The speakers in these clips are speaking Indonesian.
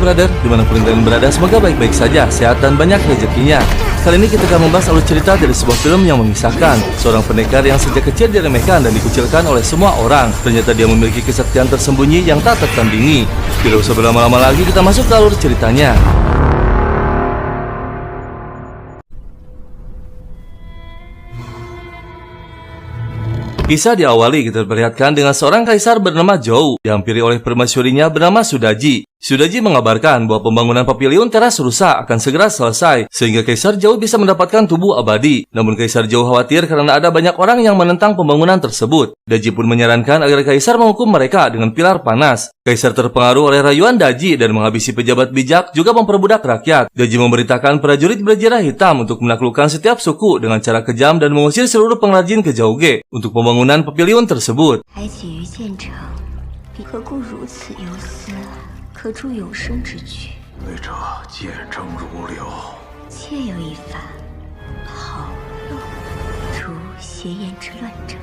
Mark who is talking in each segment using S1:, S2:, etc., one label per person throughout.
S1: brother, dimanapun kalian berada, semoga baik-baik saja, sehat dan banyak rezekinya. Kali ini kita akan membahas alur cerita dari sebuah film yang mengisahkan seorang pendekar yang sejak kecil diremehkan dan dikucilkan oleh semua orang. Ternyata dia memiliki kesaktian tersembunyi yang tak tertandingi. Tidak usah berlama-lama lagi, kita masuk ke alur ceritanya. Kisah diawali kita perlihatkan dengan seorang kaisar bernama Zhou, dihampiri oleh permasyurinya bernama Sudaji. Sudaji mengabarkan bahwa pembangunan pavilion teras rusak akan segera selesai, sehingga Kaisar Zhou bisa mendapatkan tubuh abadi. Namun Kaisar Zhou khawatir karena ada banyak orang yang menentang pembangunan tersebut. Daji pun menyarankan agar Kaisar menghukum mereka dengan pilar panas. Kaisar terpengaruh oleh rayuan Daji dan menghabisi pejabat bijak juga memperbudak rakyat. Daji memerintahkan prajurit berjirah hitam untuk menaklukkan setiap suku dengan cara kejam dan mengusir seluruh pengrajin ke Zhouge untuk pembangunan pavilion tersebut.
S2: 可助有生之举，
S3: 为这见证如流，
S2: 妾有一番好肉，除邪言之乱者。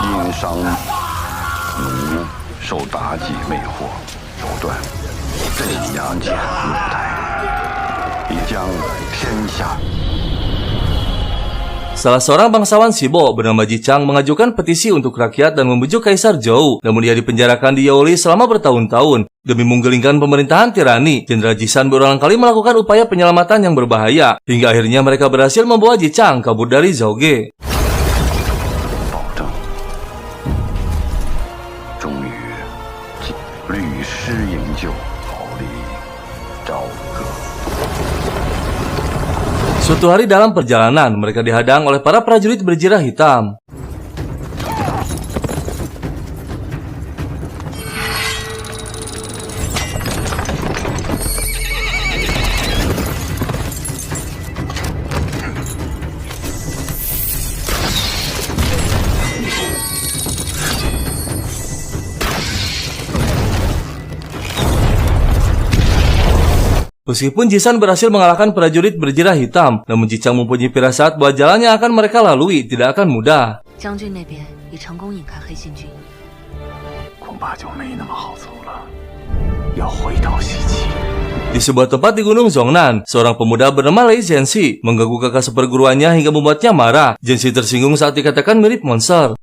S4: 殷商奴受妲己魅惑手段，镇阳间露台，必将天下。
S1: Salah seorang bangsawan Shibo bernama Jichang mengajukan petisi untuk rakyat dan membujuk Kaisar Zhou, namun dia dipenjarakan di Yaoli selama bertahun-tahun. Demi menggelingkan pemerintahan tirani, Jenderal Jishan berulang kali melakukan upaya penyelamatan yang berbahaya, hingga akhirnya mereka berhasil membawa Jichang kabur dari Zhouge. Suatu hari dalam perjalanan, mereka dihadang oleh para prajurit berjirah hitam. Meskipun Jishan berhasil mengalahkan prajurit berjirah hitam, namun Jichang mempunyai firasat bahwa jalan yang akan mereka lalui tidak akan mudah. Di sebuah tempat di Gunung Zhongnan, seorang pemuda bernama Lei Zhenxi mengganggu kakak seperguruannya hingga membuatnya marah. Zhenxi tersinggung saat dikatakan mirip monster.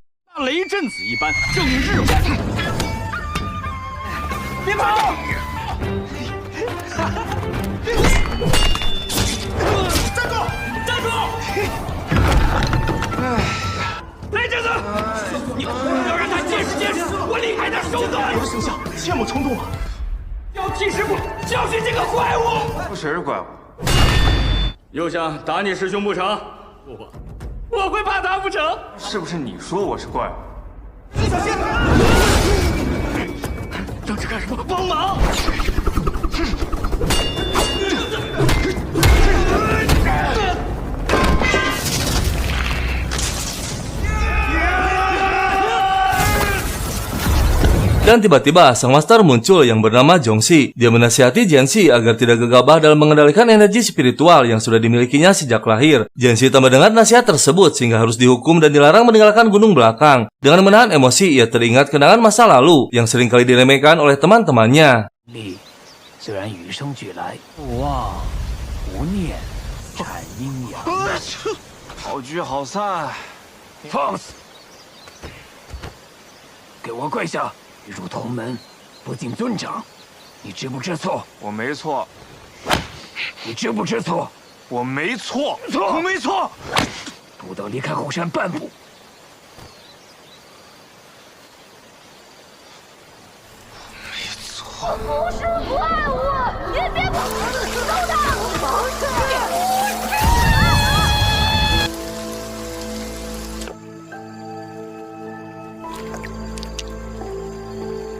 S1: Dan tiba-tiba sang master muncul yang bernama Zhongxi. Dia menasihati Zhenxi agar tidak gegabah dalam mengendalikan energi spiritual yang sudah dimilikinya sejak lahir. Zhenxi tak mendengar nasihat tersebut sehingga harus dihukum dan dilarang meninggalkan gunung belakang. Dengan menahan emosi, ia teringat kenangan masa lalu yang seringkali diremehkan oleh teman-temannya.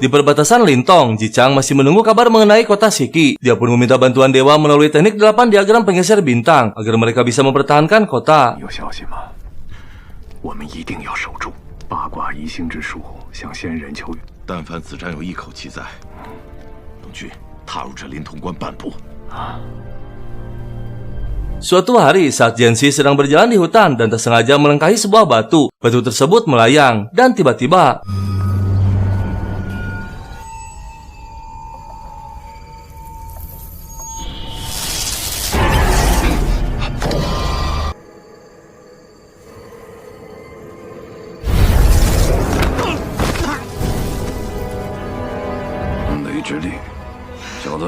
S1: Di perbatasan Lintong, Jichang masih menunggu kabar mengenai kota Shiki. Dia pun meminta bantuan dewa melalui teknik 8 diagram penggeser bintang agar mereka bisa mempertahankan kota. Suatu hari saat Zhenxi sedang berjalan di hutan dan tersengaja melangkahi sebuah batu. Batu tersebut melayang dan tiba-tiba
S4: 决定，小子。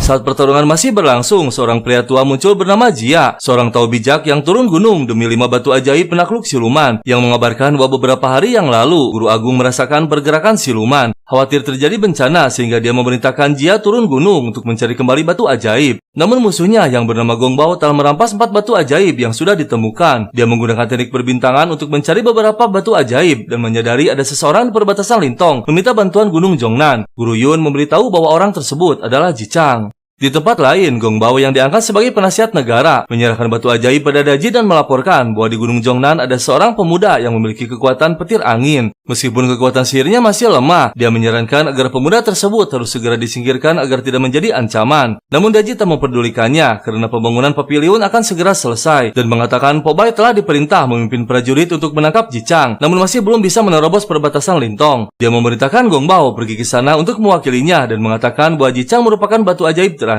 S1: Saat pertarungan masih berlangsung, seorang pria tua muncul bernama Jia, seorang tahu bijak yang turun gunung demi 5 batu ajaib penakluk siluman, yang mengabarkan bahwa beberapa hari yang lalu, Guru Agung merasakan pergerakan siluman. Khawatir terjadi bencana sehingga dia memerintahkan Jia turun gunung untuk mencari kembali batu ajaib. Namun musuhnya yang bernama Gong Bao telah merampas 4 batu ajaib yang sudah ditemukan. Dia menggunakan teknik perbintangan untuk mencari beberapa batu ajaib dan menyadari ada seseorang di perbatasan Lintong meminta bantuan Gunung Zhongnan. Guru Yun memberitahu bahwa orang tersebut adalah Ji Chang. Di tempat lain, Gong Bao yang diangkat sebagai penasihat negara menyerahkan batu ajaib pada Daji dan melaporkan bahwa di Gunung Zhongnan ada seorang pemuda yang memiliki kekuatan petir angin. Meskipun kekuatan sihirnya masih lemah, dia menyarankan agar pemuda tersebut harus segera disingkirkan agar tidak menjadi ancaman. Namun Daji tak memperdulikannya karena pembangunan pavilion akan segera selesai dan mengatakan Po Bai telah diperintah memimpin prajurit untuk menangkap Ji Chang, namun masih belum bisa menerobos perbatasan Lintong. Dia memerintahkan Gong Bao pergi ke sana untuk mewakilinya dan mengatakan bahwa Ji Chang merupakan batu ajaib terakhir.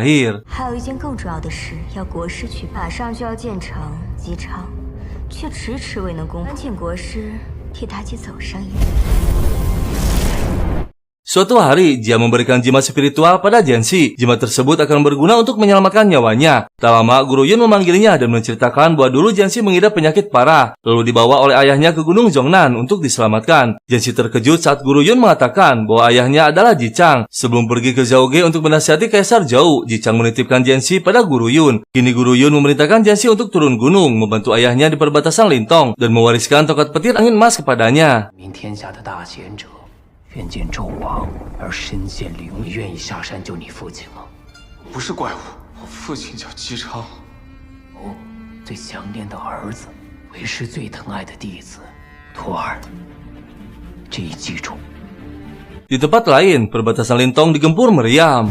S2: 还有一件更重要的事，要国师去办，马上就要建成，姬昌却迟迟未能攻，请国师替妲己走上一步。
S1: Suatu hari, Jia memberikan jimat spiritual pada Jianxi. Jimat tersebut akan berguna untuk menyelamatkan nyawanya. Tak lama, Guru Yun memanggilnya dan menceritakan bahwa dulu Jianxi mengidap penyakit parah, lalu dibawa oleh ayahnya ke Gunung Zhongnan untuk diselamatkan. Jianxi terkejut saat Guru Yun mengatakan bahwa ayahnya adalah Ji Chang. Sebelum pergi ke Zhaoge untuk menasihati Kaisar Zhou, Ji Chang menitipkan Jianxi pada Guru Yun. Kini Guru Yun memerintahkan Jianxi untuk turun gunung, membantu ayahnya di perbatasan Lintong, dan mewariskan tongkat petir angin emas kepadanya.
S5: 愿见纣王而身陷囹圄，愿意下山救你父亲吗？
S3: 不是怪物，我父亲叫姬昌。
S5: 哦，最想念的儿子，为师最疼爱的弟子，徒儿，这一记住。
S1: Di tempat lain, perbatasan Lintong digempur meriam.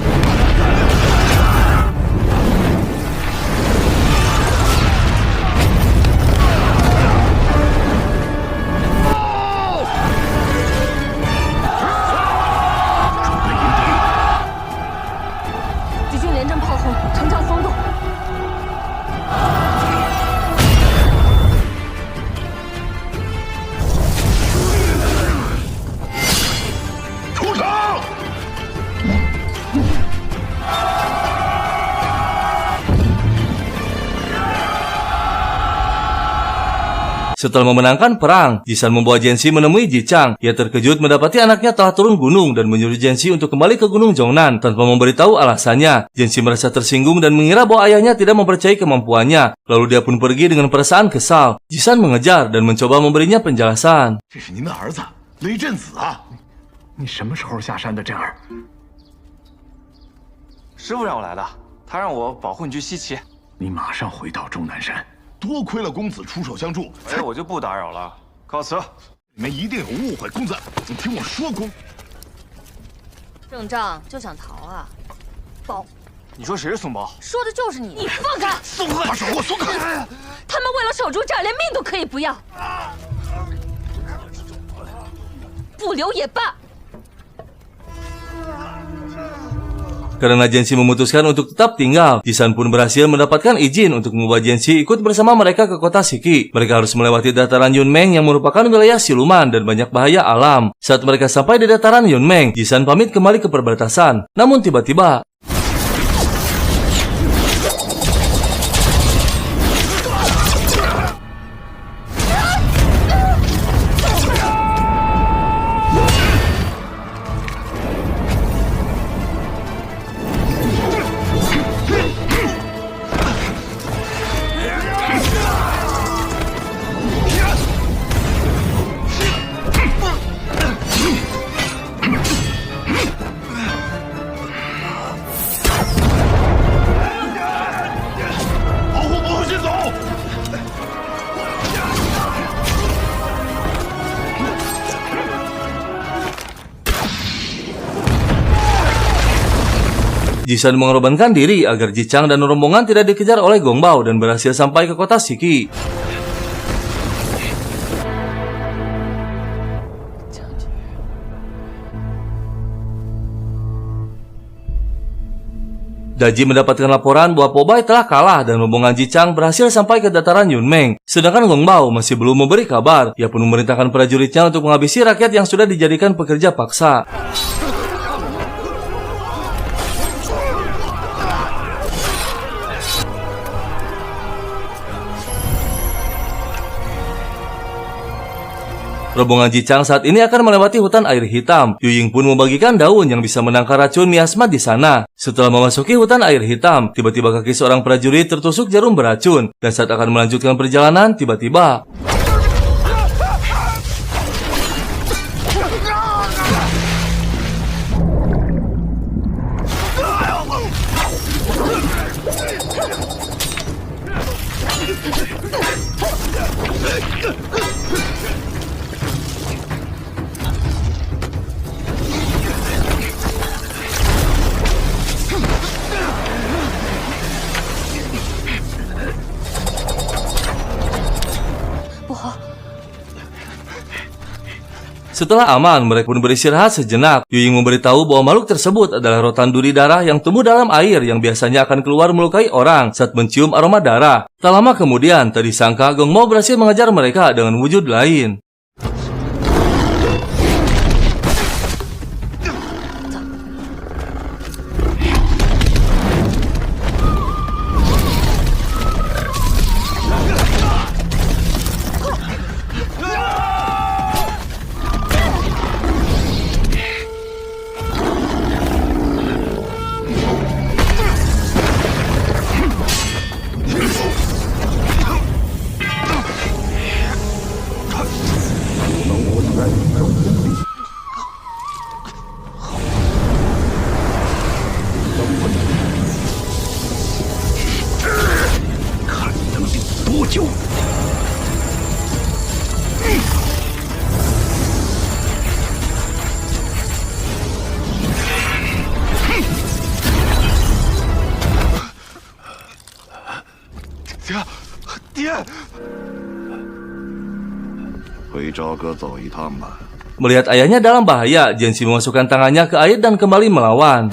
S1: Setelah memenangkan perang, Jisan membawa Jianxi menemui Ji Chang. Ia terkejut mendapati anaknya telah turun gunung dan menyuruh Jianxi untuk kembali ke Gunung Zhongnan tanpa memberitahu alasannya. Jianxi merasa tersinggung dan mengira bahwa ayahnya tidak mempercayai kemampuannya. Lalu dia pun pergi dengan perasaan kesal. Jisan mengejar dan mencoba memberinya penjelasan.
S3: 这是您的儿子雷震子啊！你什么时候下山的，震儿？
S6: 师傅让我来的，他让我保护你去西岐。
S3: 你马上回到终南山。多亏了公子出手相助，
S6: 哎，我就不打扰了，告辞。
S3: 你们一定有误会，公子，你听我说，
S7: 郑丈就想逃啊？包，
S6: 你说谁是宋包？
S7: 说的就是你！你放开！
S3: 松开，把手给我松开！
S7: 他们为了守住这儿，连命都可以不要，不留也罢。
S1: Karena Jianxi memutuskan untuk tetap tinggal, Jisan pun berhasil mendapatkan izin untuk membawa Jianxi ikut bersama mereka ke kota Shiki. Mereka harus melewati dataran Yunmeng yang merupakan wilayah siluman dan banyak bahaya alam. Saat mereka sampai di dataran Yunmeng, Jisan pamit kembali ke perbatasan. Namun tiba-tiba, Jisan mengorbankan diri agar Ji Chang dan rombongan tidak dikejar oleh Gong Bao dan berhasil sampai ke kota Shiki. Daji mendapatkan laporan bahwa Po Bai telah kalah dan rombongan Jichang berhasil sampai ke dataran Yunmeng. Sedangkan Gong Bao masih belum memberi kabar. Ia pun memerintahkan prajuritnya untuk menghabisi rakyat yang sudah dijadikan pekerja paksa. Rombongan Jichang saat ini akan melewati hutan air hitam. Yu Ying pun membagikan daun yang bisa menangkal racun miasma di sana. Setelah memasuki hutan air hitam, tiba-tiba kaki seorang prajurit tertusuk jarum beracun. Dan saat akan melanjutkan perjalanan, tiba-tiba setelah aman, mereka pun beristirahat sejenak. Yu Ying memberitahu bahwa makhluk tersebut adalah rotan duri darah yang tumbuh dalam air yang biasanya akan keluar melukai orang saat mencium aroma darah. Tak lama kemudian, tak disangka Gong Bao berhasil mengejar mereka dengan wujud lain. Melihat ayahnya dalam bahaya, Jianxi memasukkan tangannya ke air dan kembali melawan.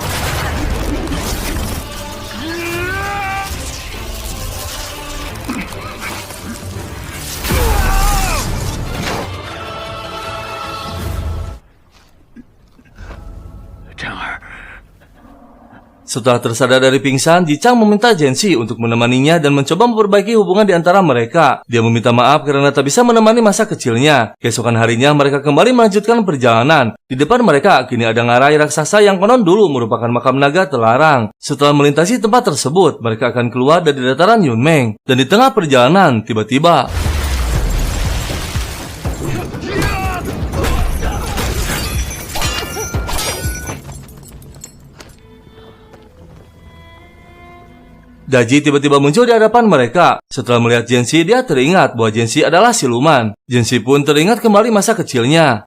S1: Setelah tersadar dari pingsan, Jichang meminta Jianxi untuk menemaninya dan mencoba memperbaiki hubungan di antara mereka. Dia meminta maaf karena tak bisa menemani masa kecilnya. Keesokan harinya, mereka kembali melanjutkan perjalanan. Di depan mereka, kini ada ngarai raksasa yang konon dulu merupakan makam naga terlarang. Setelah melintasi tempat tersebut, mereka akan keluar dari dataran Yunmeng. Dan di tengah perjalanan, tiba-tiba Daji tiba-tiba muncul di hadapan mereka. Setelah melihat Jianxi, dia teringat bahwa Jianxi adalah siluman. Jianxi pun teringat kembali masa kecilnya.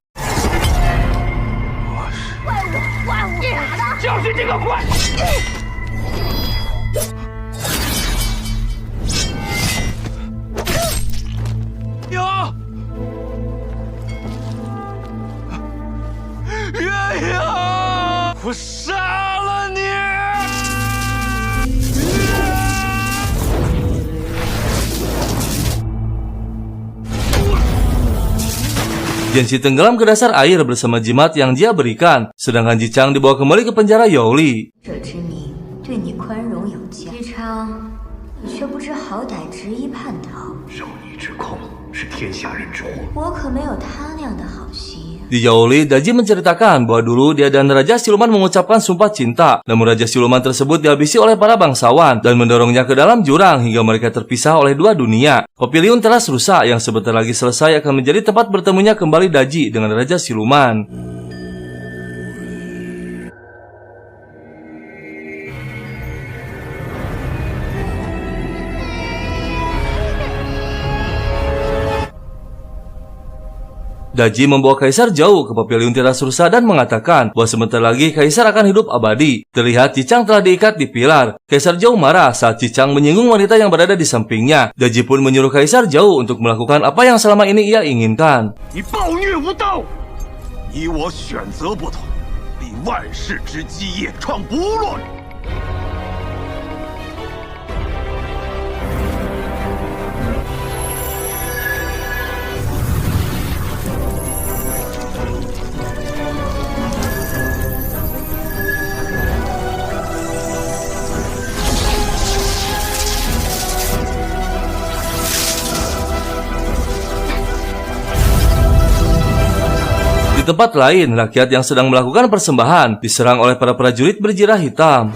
S1: Jianxi tenggelam ke dasar air bersama jimat yang dia berikan, sedangkan Jichang dibawa kembali ke penjara Youli. Di Youli, Daji menceritakan bahwa dulu dia dan Raja Siluman mengucapkan sumpah cinta. Namun Raja Siluman tersebut dihabisi oleh para bangsawan dan mendorongnya ke dalam jurang hingga mereka terpisah oleh dua dunia. Papiliun teras rusak yang sebentar lagi selesai akan menjadi tempat bertemunya kembali Daji dengan Raja Siluman. Daji membawa Kaisar jauh ke Papiliun teras rusak dan mengatakan bahwa sebentar lagi Kaisar akan hidup abadi. Terlihat Jichang telah diikat di pilar. Kaisar Zhou marah saat Jichang menyinggung wanita yang berada di sampingnya. Daji pun menyuruh Kaisar Zhou untuk melakukan apa yang selama ini ia inginkan. tempat lain, rakyat yang sedang melakukan persembahan diserang oleh para prajurit berjirah hitam.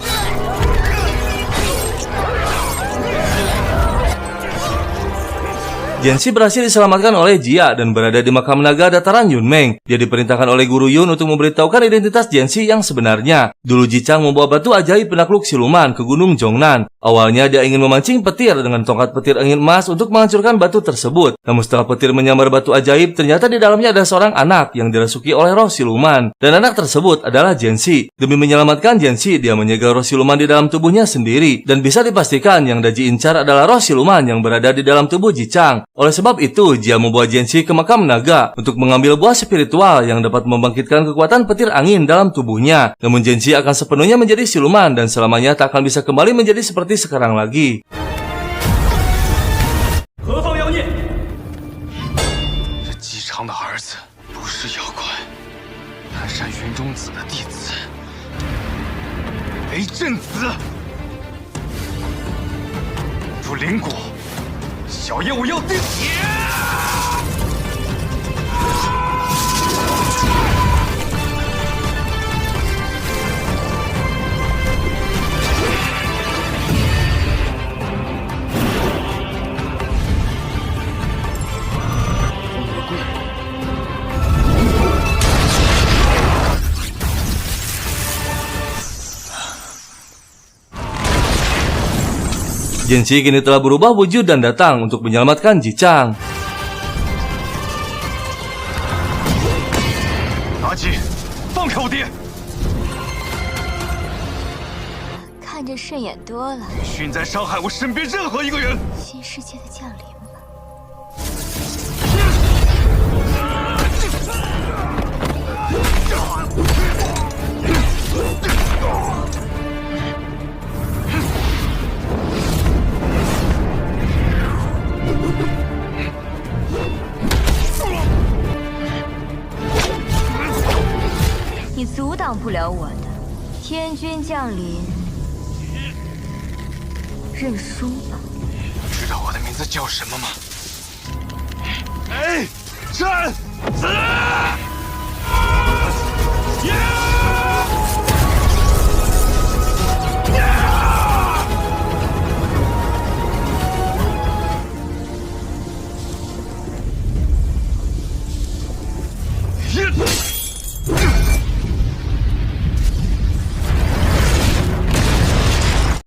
S1: Jianxi berhasil diselamatkan oleh Jia dan berada di makam naga dataran Yunmeng. Dia diperintahkan oleh Guru Yun untuk memberitahukan identitas Jianxi yang sebenarnya. Dulu Jichang membawa batu ajaib penakluk siluman ke Gunung Zhongnan. Awalnya dia ingin memancing petir dengan tongkat petir angin emas untuk menghancurkan batu tersebut. Namun setelah petir menyambar batu ajaib, ternyata di dalamnya ada seorang anak yang dirasuki oleh roh siluman. Dan anak tersebut adalah Jianxi. Demi menyelamatkan Jianxi, dia menyegel roh siluman di dalam tubuhnya sendiri. Dan bisa dipastikan yang Daji incar adalah roh siluman yang berada di dalam tubuh Jichang. Oleh sebab itu, Jia membawa Jianxi ke makam naga untuk mengambil buah spiritual yang dapat membangkitkan kekuatan petir angin dalam tubuhnya. Namun Jianxi akan sepenuhnya menjadi siluman dan selamanya tak akan bisa kembali menjadi seperti sekarang lagi.
S6: 何方妖孽？这姬昌的儿子不是妖怪，南山云中子的弟子雷震子。如灵果，小爷我要定。
S1: Jianxi kini telah berubah wujud dan datang untuk menyelamatkan Jichang.
S6: 妲己，放开我爹！
S2: 看着顺眼多了。
S6: 许你再伤害我身边任何一个人！
S2: 新世界的降临吧。 你阻挡不了我的。天君降临，认输吧。
S6: 知道我的名字叫什么吗？雷震子！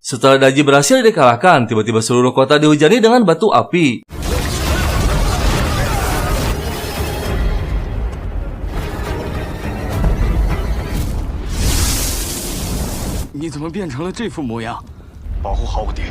S1: Setelah Daji berhasil dikalahkan, tiba-tiba seluruh kota dihujani dengan batu api.
S5: 你怎么变成了这副模样？
S6: 保护好我爹。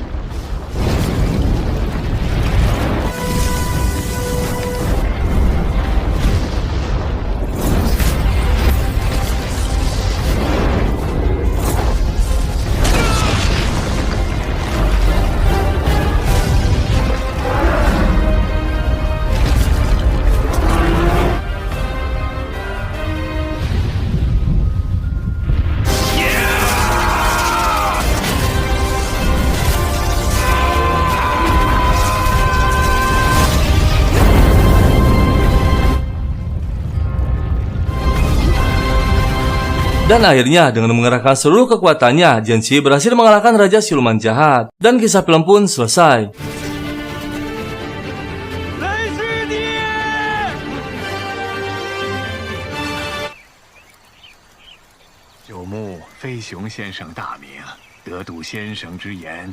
S1: Dan akhirnya dengan mengerahkan seluruh kekuatannya, Jianxi berhasil mengalahkan Raja Siluman Jahat. Dan kisah film pun selesai.
S3: 九牧飞熊先生大名，得度先生之言，